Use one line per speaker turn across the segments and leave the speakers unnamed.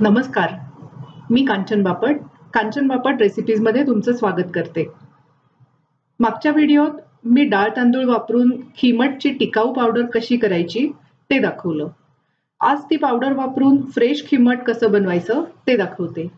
नमस्कार, मी कांचन बापट रेसिपीज मध्ये तुमचं स्वागत करते। मागच्या व्हिडिओत मी डाळ तांदूळ वापरून खिमटची टिकाऊ पावडर कशी करायची ते दाखवलं। आज ती पावडर वापरून फ्रेश खिमट कसं बनवायचं ते दाखवते।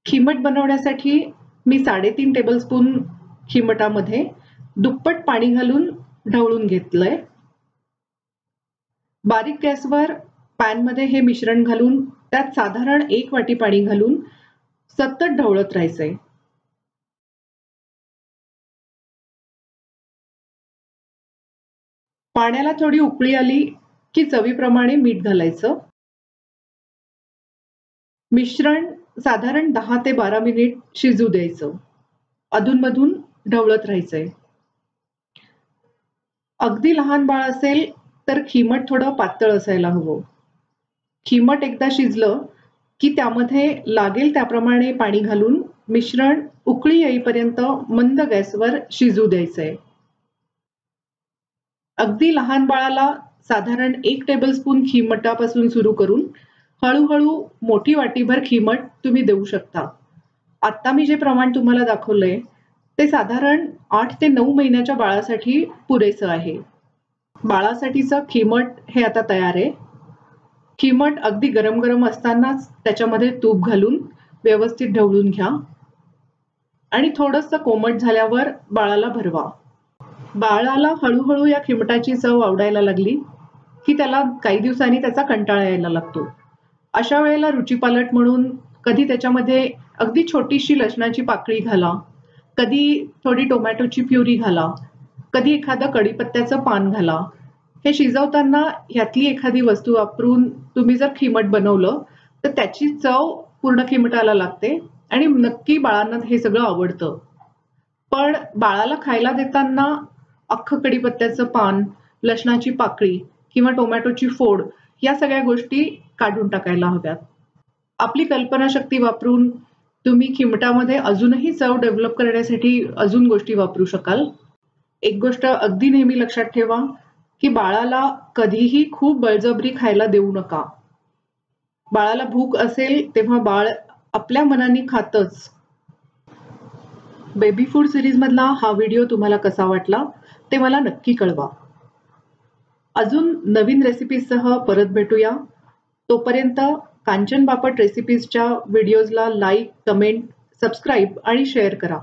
खिमट बनवण्यासाठी मी 3.5 टेबलस्पून खिमटामध्ये दुप्पट पाणी घालून ढवळून घेतलंय। बारीक गॅसवर पॅन मध्ये हे मिश्रण घालून त्यात साधारण 1 वाटी पाणी घालून सतत ढवळत राहायचंय। पाण्याला थोडी उकळी आली की चवीप्रमाणे मीठ घालायचं। मिश्रण साधारण 10 ते 12 मिनिट शिजू द्यायचं। अधूनमधून ढवळत राहायचंय। अगदी लहान बाळ असेल तर खिमट थोडं पातळ असायला हवं। खिमट एकदा शिजलं की त्यामध्ये लागेल त्याप्रमाणे पाणी घालून मिश्रण उकळी येईपर्यंत मंद गॅसवर शिजू द्यायचंय। अगदी लहान बाळाला साधारण 1 टेबलस्पून खिमटापासून सुरू करून हळूहळू मोठी वाटीभर खिमट तुम्ही देऊ शकता। आता मी जे प्रमाण तुम्हाला दाखवलंय ते साधारण 8 ते 9 महिन्याच्या बाळासाठी पुरेसं आहे। बाळासाठीचं खिमट हे आता तयार आहे। खिमट अगदी गरम गरम असतानाच त्याच्यामध्ये तूप घालून व्यवस्थित ढवळून घ्या आणि थोडंसं कोमट झाल्यावर बाळाला भरवा। बाळाला हळूहळू या खिमटाची चव आवडायला लागली की त्याला काही दिवसांनी त्याचा कंटाळा यायला लागतो। अशा वेळेला रुचीपालट म्हणून कधी त्याच्यामध्ये अगदी छोटीशी लसणाची पाकळी घाला, कधी थोडी टोमॅटोची प्युरी घाला, कधी एखादं कढीपत्त्याचं पान घाला। हे शिजवताना ह्यातली एखादी वस्तू वापरून तुम्ही जर खिमट बनवलं तर त्याची चव पूर्ण खिमटाला लागते आणि नक्की बाळांना हे सगळं आवडतं। पण बाळाला खायला देताना अख्खं कढीपत्त्याचं पान, लसणाची पाकळी किंवा टोमॅटोची फोड या सगळ्या गोष्टी काढून टाकायला हव्यात। आपली कल्पनाशक्ती वापरून तुम्ही खिमटामध्ये अजूनही चव डेव्हलप करण्यासाठी अजून गोष्टी वापरू शकाल। एक गोष्ट अगदी नेहमी लक्षात ठेवा की बाळाला कधीही खूप बळजबरी खायला देऊ नका। बाळाला भूक असेल तेव्हा बाळ आपल्या मनाने खातच। बेबी फूड सिरीज मधला हा व्हिडिओ तुम्हाला कसा वाटला ते मला नक्की कळवा। अजून नवीन रेसिपीजसह परत भेटूया। तोपर्यंत कांचन बापट रेसिपीजच्या व्हिडिओजला लाईक, कमेंट, सबस्क्राईब आणि शेअर करा।